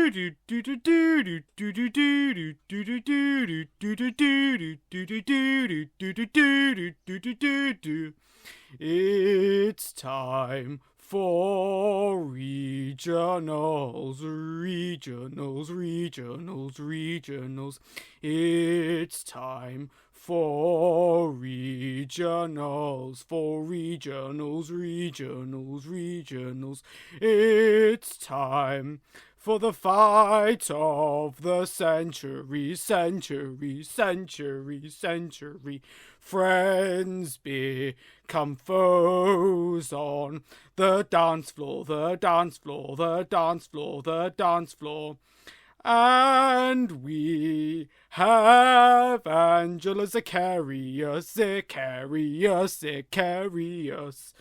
It's time for regionals, regionals, regionals, regionals. It's time for regionals, regionals, regionals. It's time for the fight of the century, century, century, century. Friends become foes on the dance floor, the dance floor, the dance floor, the dance floor. And we have Angela Zacharias, Zacharias, Zacharias.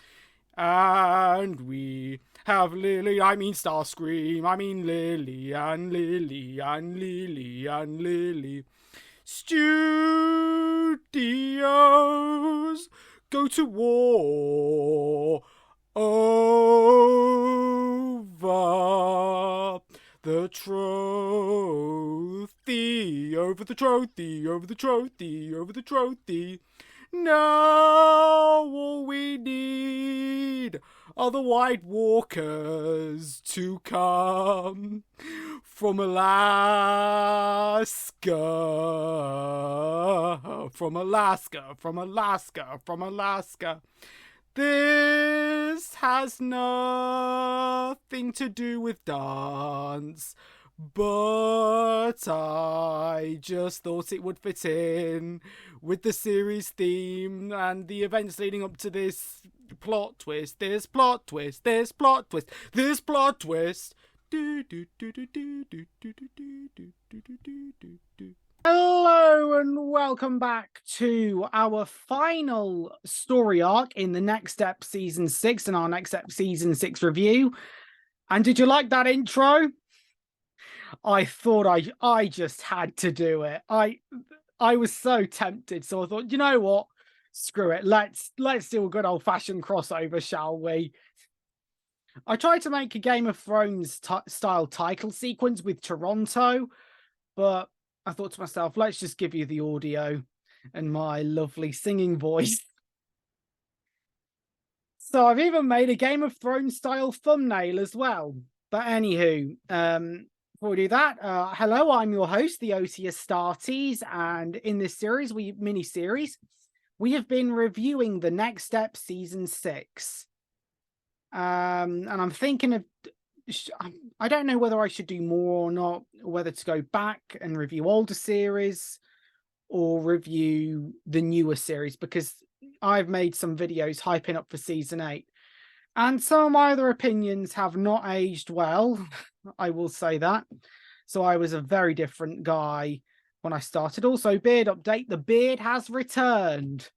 And we have Lily, Starscream, Lily, and Lily, and Lily, and Lily. Studios go to war over the trophy, over the trophy, over the trophy, over the trophy. Now all we need are the White Walkers to come from Alaska, from Alaska, from Alaska, from Alaska. This has nothing to do with dance, but I just thought it would fit in with the series theme and the events leading up to this plot twist. This plot twist, this plot twist, this plot twist. Hello and welcome back to our final story arc in the Next Step Season 6 and our Next Step Season 6 review. And did you like that intro? I thought I just had to do it. I was so tempted, so I thought, you know what? Screw it. Let's do a good old-fashioned crossover, shall we? I tried to make a Game of Thrones style title sequence with Toronto, but I thought to myself, let's just give you the audio and my lovely singing voice. So I've even made a Game of Thrones style thumbnail as well. But anywho, before we do that, hello, I'm your host, the OC Astartes, and in this series, mini-series, we have been reviewing the Next Step Season 6. And I'm thinking of, I don't know whether I should do more or not, or whether to go back and review older series or review the newer series, because I've made some videos hyping up for Season 8. And some of my other opinions have not aged well, I will say that. So I was a very different guy when I started. Also, beard update, the beard has returned.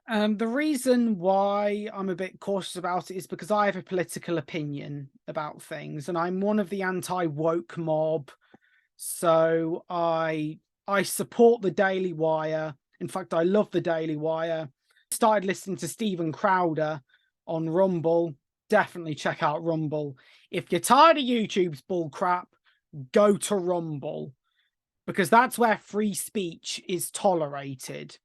The reason why I'm a bit cautious about it is because I have a political opinion about things, and I'm one of the anti-woke mob. So I support the Daily Wire. In fact, I love the Daily Wire. Started listening to Stephen Crowder on Rumble. Definitely check out Rumble. If you're tired of YouTube's bullcrap, go to Rumble, because that's where free speech is tolerated.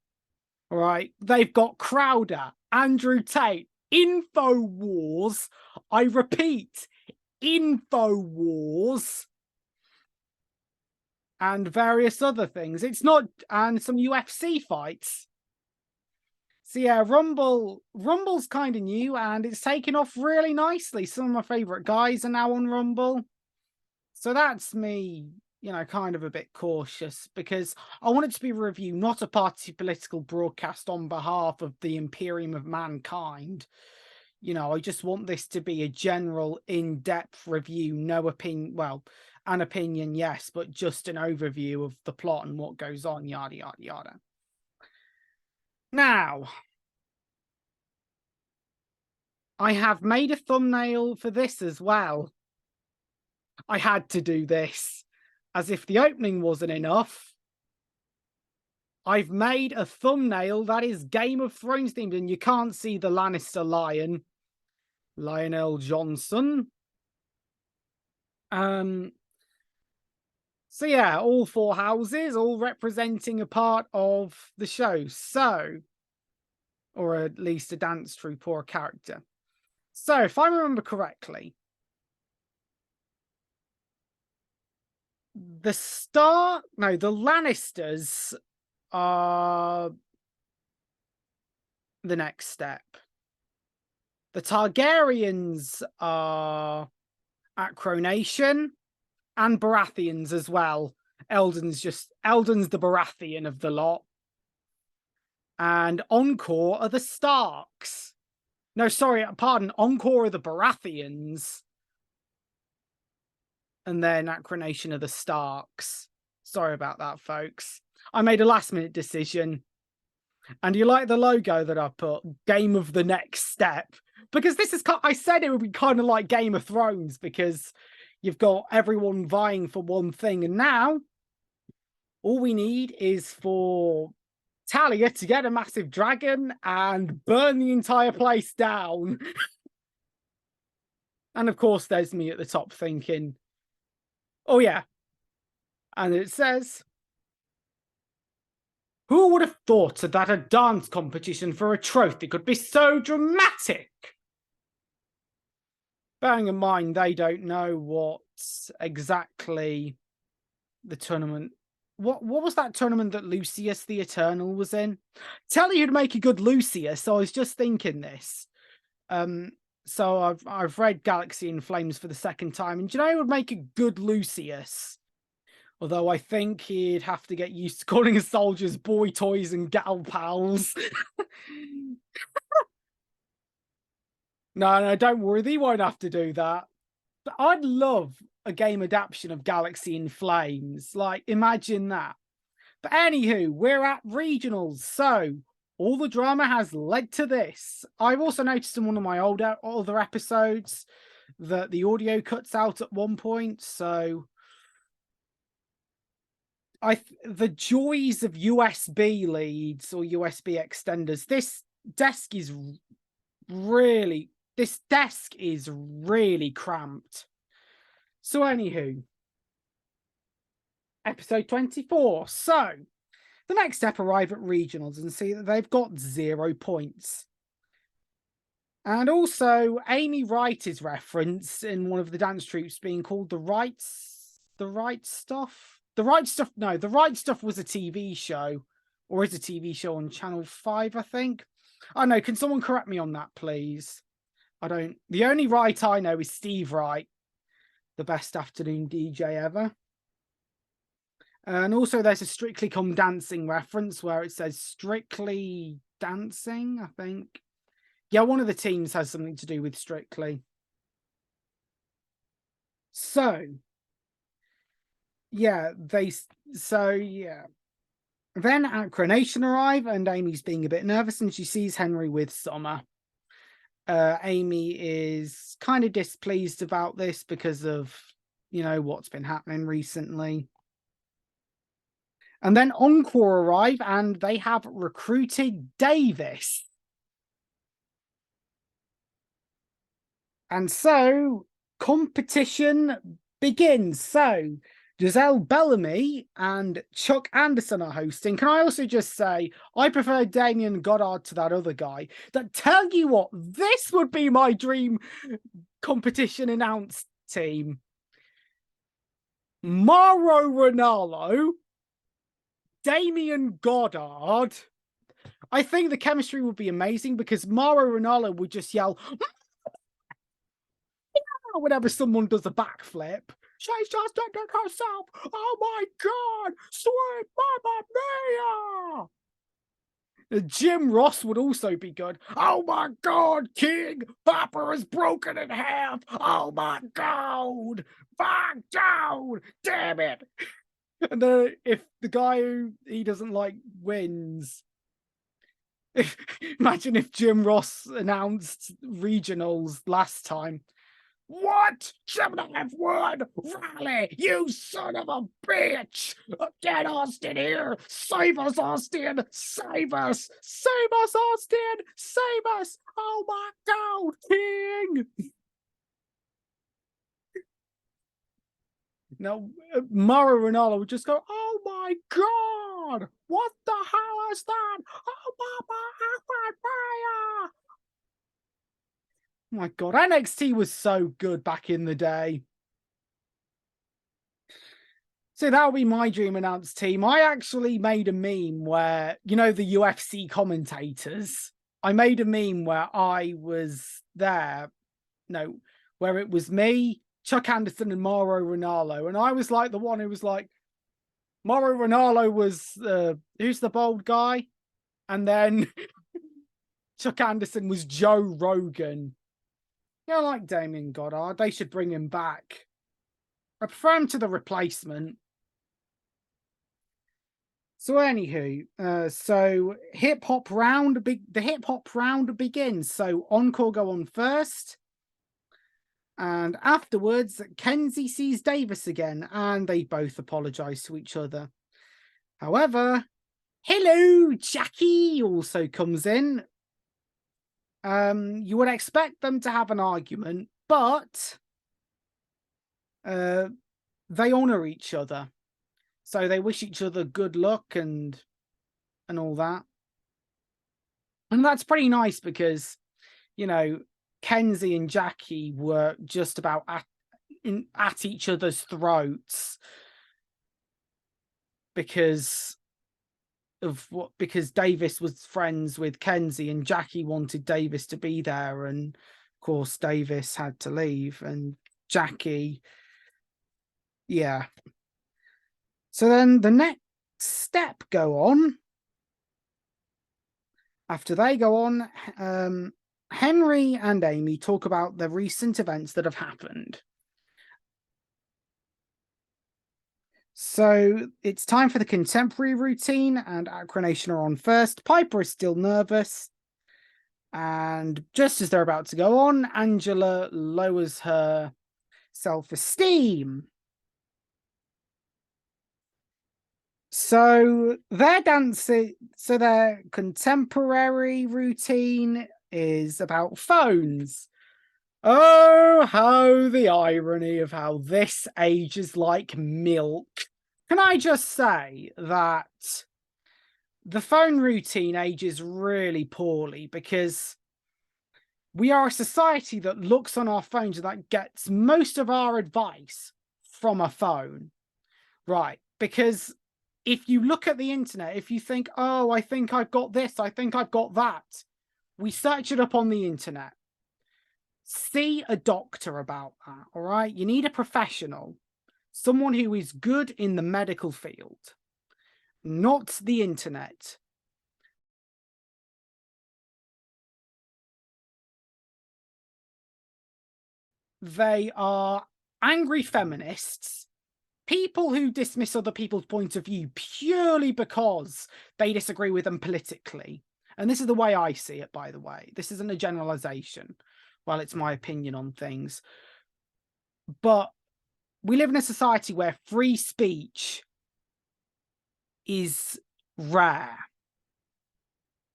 All right, they've got Crowder, Andrew Tate, InfoWars. I repeat, InfoWars. And various other things. It's not, and some UFC fights. So yeah, Rumble's kind of new and it's taken off really nicely. Some of my favorite guys are now on Rumble. So that's me, kind of a bit cautious, because I want it to be a review, not a party political broadcast on behalf of the Imperium of Mankind. I just want this to be a general in-depth review, no opinion, well, an opinion, yes, but just an overview of the plot and what goes on, yada, yada, yada. Now, I have made a thumbnail for this as well. I had to do this. As if the opening wasn't enough, I've made a thumbnail that is Game of Thrones themed, and you can't see the Lannister lion, Lionel Johnson. So yeah, all four houses, all representing a part of the show. So, or at least a dance troupe or a character. So, if I remember correctly, the Lannisters are the next step. The Targaryens are Acronation and Baratheons as well. Eldon's the Baratheon of the lot. And Encore are the Starks. No, sorry, pardon. Encore are the Baratheons. And then Acronation are the Starks. Sorry about that, folks. I made a last minute decision. And you like the logo that I put? Game of the Next Step. Because this is, I said it would be kind of like Game of Thrones because you've got everyone vying for one thing. And now all we need is for Talia to get a massive dragon and burn the entire place down. And of course, there's me at the top thinking, oh yeah. And it says, who would have thought that a dance competition for a trophy could be so dramatic? Bearing in mind, they don't know what exactly the tournament. What was that tournament that Lucius the Eternal was in? Tell you'd make a good Lucius. So I was just thinking this. So I've read Galaxy in Flames for the second time, and do you know who would make a good Lucius? Although I think he'd have to get used to calling his soldiers boy toys and gal pals. No, don't worry, they won't have to do that. But I'd love a game adaptation of Galaxy in Flames. Like, imagine that. But anywho, we're at regionals, so all the drama has led to this. I've also noticed in one of my older episodes that the audio cuts out at one point, so the joys of USB leads or USB extenders. This desk is really cramped. So anywho, episode 24. So the next step, arrive at regionals and see that they've got 0 points. And also Amy Wright is referenced in one of the dance troupes being called The Right Stuff. The Right Stuff, no, The Right Stuff was a TV show, or is a TV show on Channel 5, I think. I know, can someone correct me on that, please? The only Wright I know is Steve Wright, the best afternoon DJ ever. And also there's a Strictly Come Dancing reference where it says Strictly Dancing, I think. Yeah, one of the teams has something to do with Strictly. So, yeah, Then Acronation arrive, and Amy's being a bit nervous, and she sees Henry with Summer. Amy is kind of displeased about this because of, what's been happening recently. And then Encore arrive, and they have recruited Davis. And so competition begins. So Giselle Bellamy and Chuck Anderson are hosting. Can I also just say, I prefer Damien Goddard to that other guy. That tell you what, this would be my dream competition announced team. Mauro Ranallo, Damien Goddard. I think the chemistry would be amazing because Mauro Ranallo would just yell whenever someone does a backflip. She's just done it herself. Oh my God, sweet Mamma Mia! Jim Ross would also be good. Oh my God, King Papa is broken in half. Oh my God, back down, damn it. And then if the guy who he doesn't like wins, imagine if Jim Ross announced regionals last time. What? Some of the F word? Rally, you son of a bitch! Get Austin here! Save us, Austin! Save us! Save us, Austin! Save us! Oh my God, King! Now, Mara Ronaldo would just go, oh my God! What the hell is that? Oh my God, NXT was so good back in the day. So that'll be my dream announced team. I actually made a meme where, you know, the UFC commentators, I made a meme where I was there, no, where it was me, Chuck Anderson, and Mauro Ranallo. And I was like the one who was like, Mauro Ranallo was, who's the bald guy? And then Chuck Anderson was Joe Rogan. You know, like Damien Goddard, they should bring him back. I prefer him to the replacement. So anywho, so the hip hop round begins. So Encore go on first. And afterwards, Kenzie sees Davis again, and they both apologize to each other. However, hello, Jackie also comes in. You would expect them to have an argument, but they honor each other. So they wish each other good luck and all that. And that's pretty nice because, you know, Kenzie and Jackie were just about at each other's throats because Davis was friends with Kenzie and Jackie wanted Davis to be there, and of course Davis had to leave, and Jackie, yeah. So then the next step go on. After they go on, Henry and Amy talk about the recent events that have happened. So it's time for the contemporary routine, and Acronation are on first. Piper is still nervous. And just as they're about to go on, Angela lowers her self-esteem. So their dancing, so their contemporary routine is about phones. Oh, how the irony of how this ages like milk. Can I just say that the phone routine ages really poorly because we are a society that looks on our phones and that gets most of our advice from a phone, right? Because if you look at the internet, if you think, oh, I think I've got this, I think I've got that, we search it up on the internet. See a doctor about that, all right? You need a professional, someone who is good in the medical field, not the internet. They are angry feminists, people who dismiss other people's point of view purely because they disagree with them politically. And this is the way I see it, by the way. This isn't a generalization. Well, it's my opinion on things. But we live in a society where free speech is rare.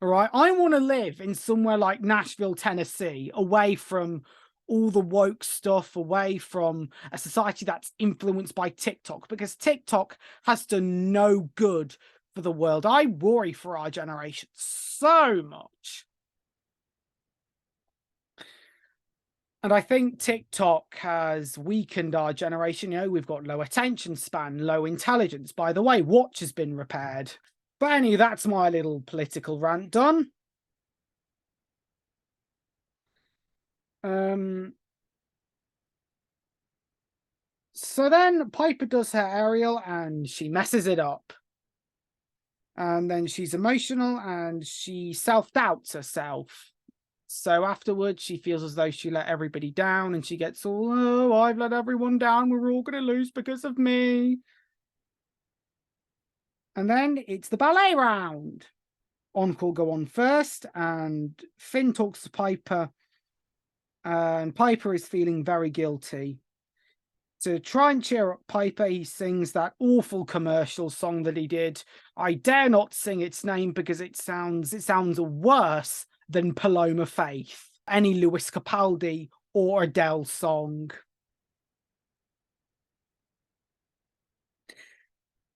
All right. I want to live in somewhere like Nashville, Tennessee, away from all the woke stuff, away from a society that's influenced by TikTok, because TikTok has done no good for the world. I worry for our generation so much. And I think TikTok has weakened our generation. You know, we've got low attention span, low intelligence. By the way, watch has been repaired. But anyway, that's my little political rant done. So then Piper does her aerial and she messes it up. And then she's emotional and she self-doubts herself. So afterwards, she feels as though she let everybody down and she gets all, oh, I've let everyone down. We're all going to lose because of me. And then it's the ballet round. Encore go on first and Finn talks to Piper And Piper is feeling very guilty. To try and cheer up Piper, he sings that awful commercial song that he did. I dare not sing its name because it sounds worse than Paloma Faith, any Lewis Capaldi or Adele song.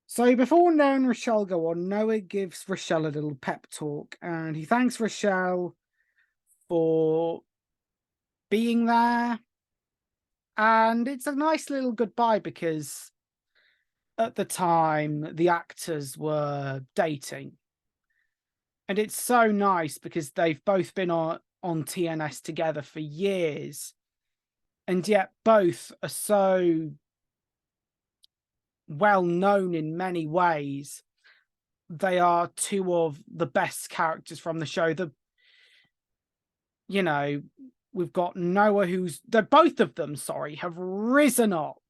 So before Noah and Rochelle go on, Noah gives Rochelle a little pep talk, and he thanks Rochelle for being there. And it's a nice little goodbye because at the time the actors were dating. And it's so nice because they've both been on TNS together for years. And yet both are so well known in many ways. They are two of the best characters from the show. We've got Noah, both of them, have risen up,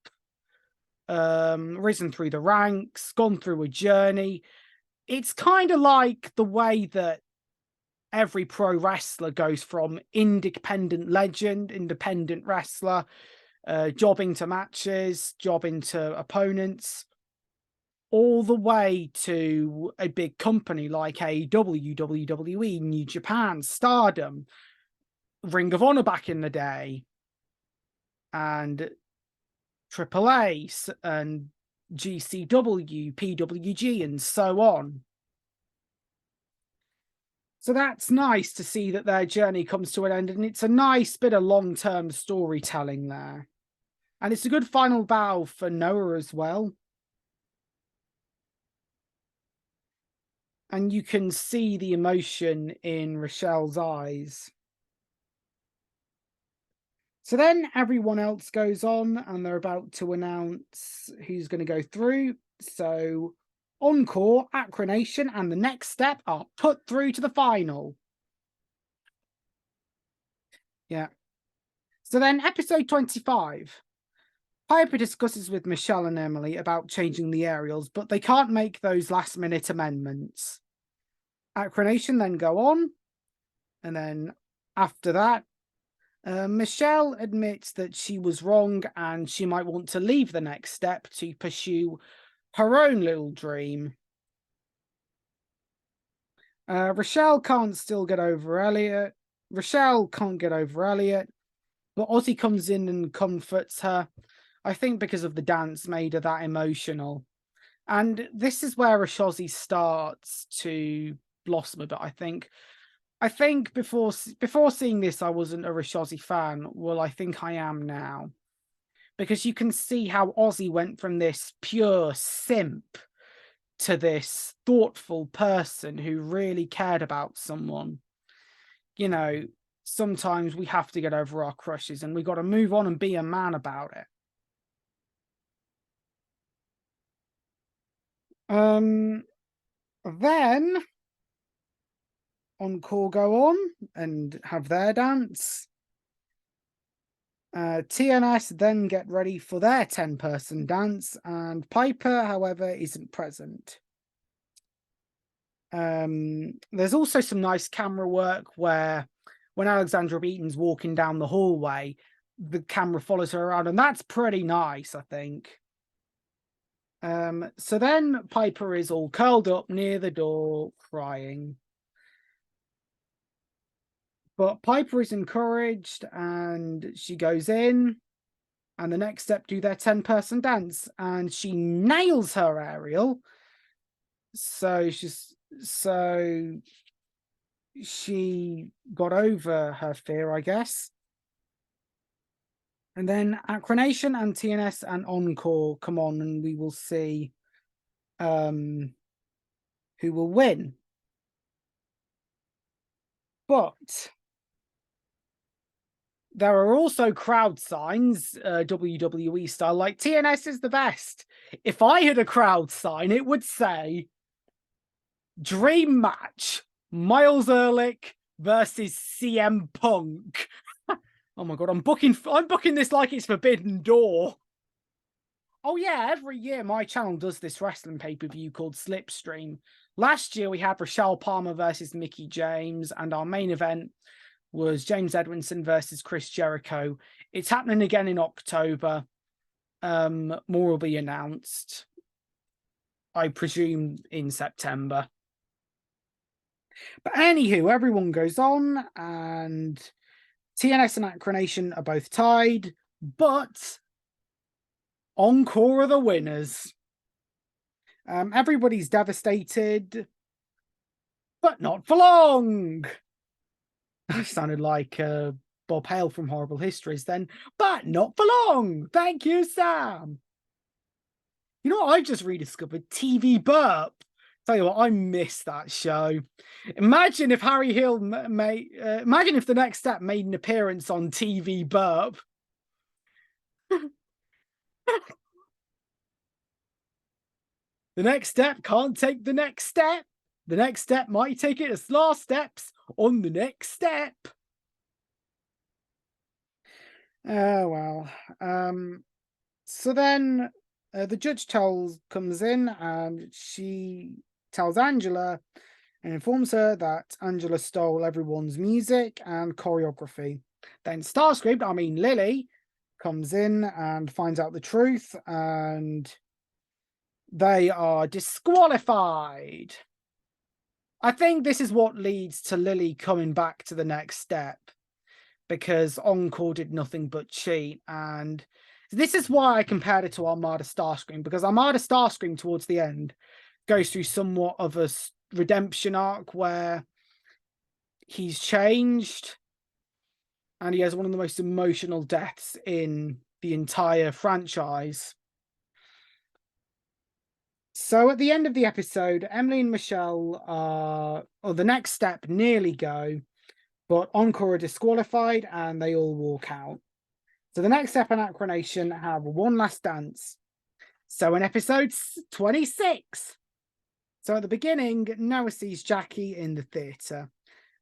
risen through the ranks, gone through a journey. It's kind of like the way that every pro wrestler goes from independent legend, independent wrestler, jobbing to matches, jobbing to opponents, all the way to a big company like AEW, WWE, New Japan, Stardom, Ring of Honor back in the day, and AAA and GCW, PWG, and so on. So that's nice to see that their journey comes to an end, and it's a nice bit of long-term storytelling there. And it's a good final bow for Noah as well. And you can see the emotion in Rochelle's eyes. So then everyone else goes on, and they're about to announce who's going to go through. So Encore, Acronation, and the next step are put through to the final. Yeah. So then episode 25. Piper discusses with Michelle and Emily about changing the aerials, but they can't make those last-minute amendments. Acronation then go on, and then after that, Michelle admits that she was wrong and she might want to leave the next step to pursue her own little dream. Rochelle can't get over Elliot, but Ozzy comes in and comforts her. I think because of the dance made her that emotional. And this is where Ozzy starts to blossom a bit, I think. I think before seeing this, I wasn't a Ozzy fan. Well, I think I am now. Because you can see how Ozzy went from this pure simp to this thoughtful person who really cared about someone. Sometimes we have to get over our crushes and we got to move on and be a man about it. Then Encore go on and have their dance. TNS then get ready for their 10-person dance, and Piper, however, isn't present. There's also some nice camera work where when Alexandra Beaton's walking down the hallway, the camera follows her around, and that's pretty nice, I think. So then Piper is all curled up near the door, crying. But Piper is encouraged, and she goes in, and the next step do their 10-person dance, and she nails her aerial. So she got over her fear, I guess. And then Acronation and TNS and Encore come on, and we will see who will win. But there are also crowd signs, WWE style, like TNS is the best. If I had a crowd sign, it would say Dream Match, Miles Ehrlich versus CM Punk. Oh my god, I'm booking this like it's Forbidden Door. Oh yeah, every year my channel does this wrestling pay-per-view called Slipstream. Last year we had Rochelle Palmer versus Mickie James, and our main event was James Edwinson versus Chris Jericho. It's happening again in October. More will be announced, I presume, in September. But anywho, everyone goes on, and TNS and Acronation are both tied, but Encore are the winners. Everybody's devastated, but not for long. I sounded like Bob Hale from Horrible Histories then, but not for long. Thank you, Sam. You know what? I just rediscovered TV Burp. Tell you what, I miss that show. Imagine if Harry Hill imagine if The Next Step made an appearance on TV Burp. The next step can't take the next step. The next step might take it as last steps on the next step. Oh, well. So then the judge comes in, and she tells Angela and informs her that Angela stole everyone's music and choreography. Then Starscream, I mean Lily, comes in and finds out the truth, and they are disqualified. I think this is what leads to Lily coming back to the next step, because Encore did nothing but cheat. And this is why I compared it to Armada Starscream, because Armada Starscream towards the end goes through somewhat of a redemption arc where he's changed, and he has one of the most emotional deaths in the entire franchise. So at the end of the episode, Emily and Michelle or the next step nearly go, but Encore are disqualified and they all walk out. So the next step and Acronation have one last dance. So in episode 26. So at the beginning, Noah sees Jackie in the theatre.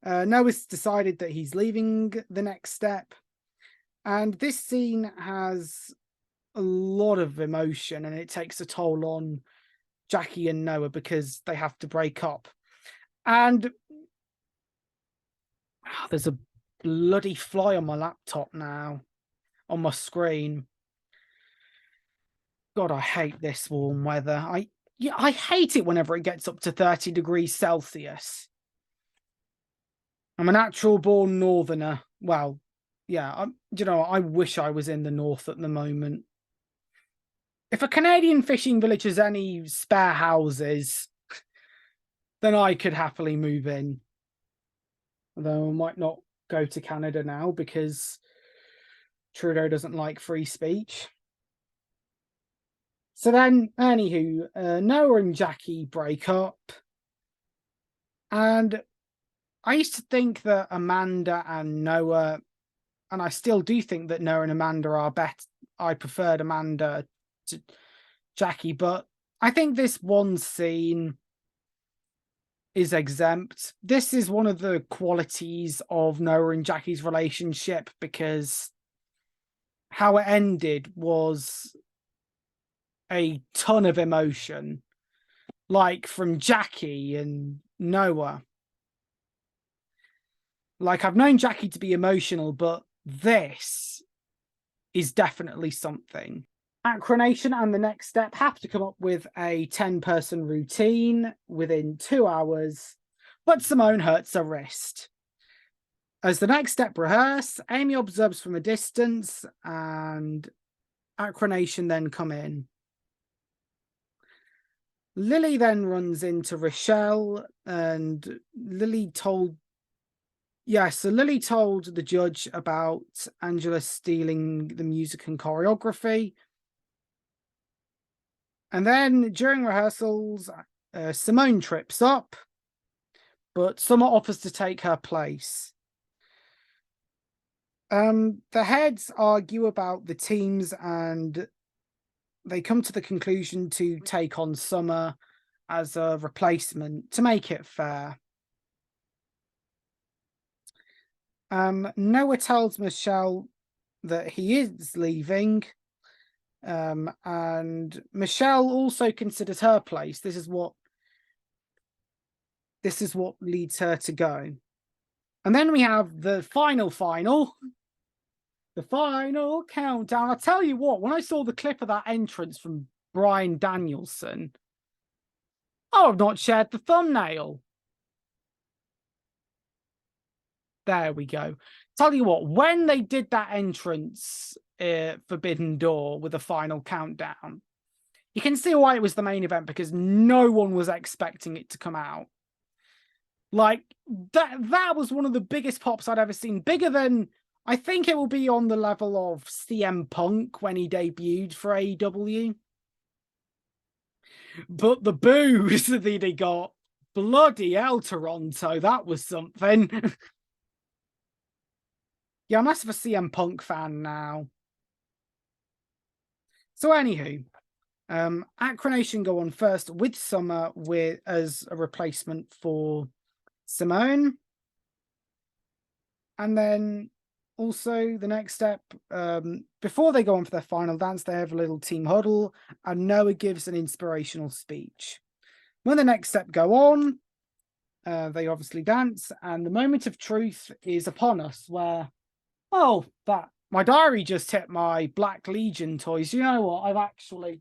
Noah's decided that he's leaving the next step. And this scene has a lot of emotion, and it takes a toll on Jackie and Noah because they have to break up. And there's a bloody fly on my laptop now, on my screen. God, I hate this warm weather. I hate it whenever it gets up to 30 degrees Celsius. I'm a natural born northerner. Well, yeah, I wish I was in the north at the moment. If a Canadian fishing village has any spare houses, then I could happily move in. Although I might not go to Canada now because Trudeau doesn't like free speech. So then, anywho, Noah and Jackie break up. And I used to think that Amanda and Noah, and I still do think that Noah and Amanda are better. I preferred Amanda to Jackie, but I think this one scene is exempt. This is one of the qualities of Noah and Jackie's relationship, because how it ended was a ton of emotion, like from Jackie and Noah. Like, I've known Jackie to be emotional, but this is definitely something. Acronation and the next step have to come up with a 10-person routine within 2 hours, but Simone hurts her wrist. As the next step rehearse, Amy observes from a distance, and Acronation then come in. Lily then runs into Rochelle, and Lily told the judge about Angela stealing the music and choreography. And then during rehearsals, Simone trips up, but Summer offers to take her place. The heads argue about the teams, and they come to the conclusion to take on Summer as a replacement to make it fair. Noah tells Michelle that he is leaving, and Michelle also considers her place. This is what leads her to go. And then we have the final the final countdown. I'll tell you what, when I saw the clip of that entrance from Bryan Danielson, I've not shared the thumbnail. There we go. Tell you what, when they did that entrance, Forbidden Door with the final countdown, you can see why it was the main event, because no one was expecting it to come out. Like, that was one of the biggest pops I'd ever seen. Bigger than, I think it will be on the level of CM Punk when he debuted for AEW. But the boos that he got, bloody hell, Toronto, that was something. Yeah, I'm less of a CM Punk fan now. So anywho, Acronation go on first with Summer as a replacement for Simone. And then also the next step, before they go on for their final dance, they have a little team huddle and Noah gives an inspirational speech. When the next step go on, they obviously dance, and the moment of truth is upon us where, oh, that my diary just hit my Black Legion toys. You know what? I've actually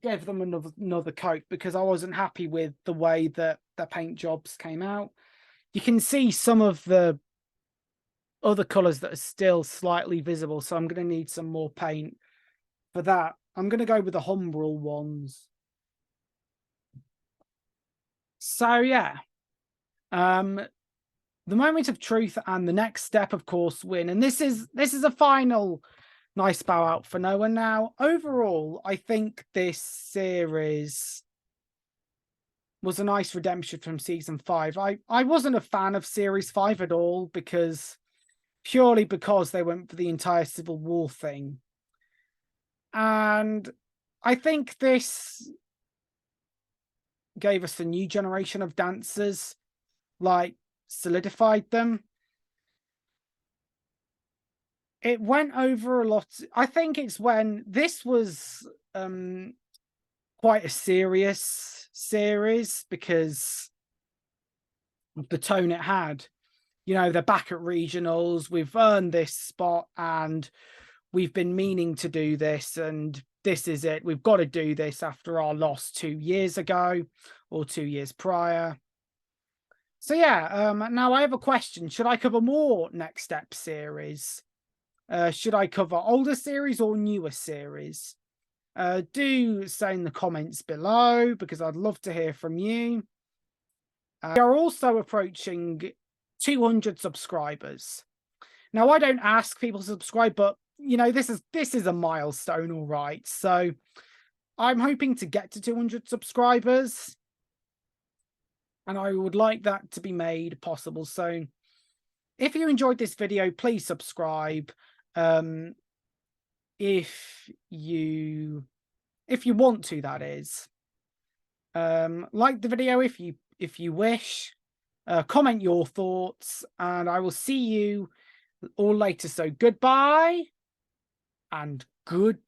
gave them another coat because I wasn't happy with the way that the paint jobs came out. You can see some of the other colors that are still slightly visible, so I'm going to need some more paint for that. I'm going to go with the Humbrol ones. So yeah, the moment of truth and the next step, of course, win. And this is a final nice bow out for Noah. Now, overall, I think this series was a nice redemption from season 5. I wasn't a fan of series 5 at all, purely because they went for the entire Civil War thing. And I think this gave us a new generation of dancers, like solidified them. It went over a lot. I think it's when this was quite a serious series because of the tone it had. You know, they're back at regionals. We've earned this spot and we've been meaning to do this, and this is it. We've got to do this after our loss 2 years ago or 2 years prior. So yeah, now I have a question. Should I cover more Next Step series? Should I cover older series or newer series? Do say in the comments below, because I'd love to hear from you. We are also approaching 200 subscribers. Now, I don't ask people to subscribe, but you know, this is a milestone, all right. So I'm hoping to get to 200 subscribers, and I would like that to be made possible. So if you enjoyed this video, please subscribe. If you want to, that is. Like the video if you wish. Comment your thoughts, and I will see you all later. So goodbye and good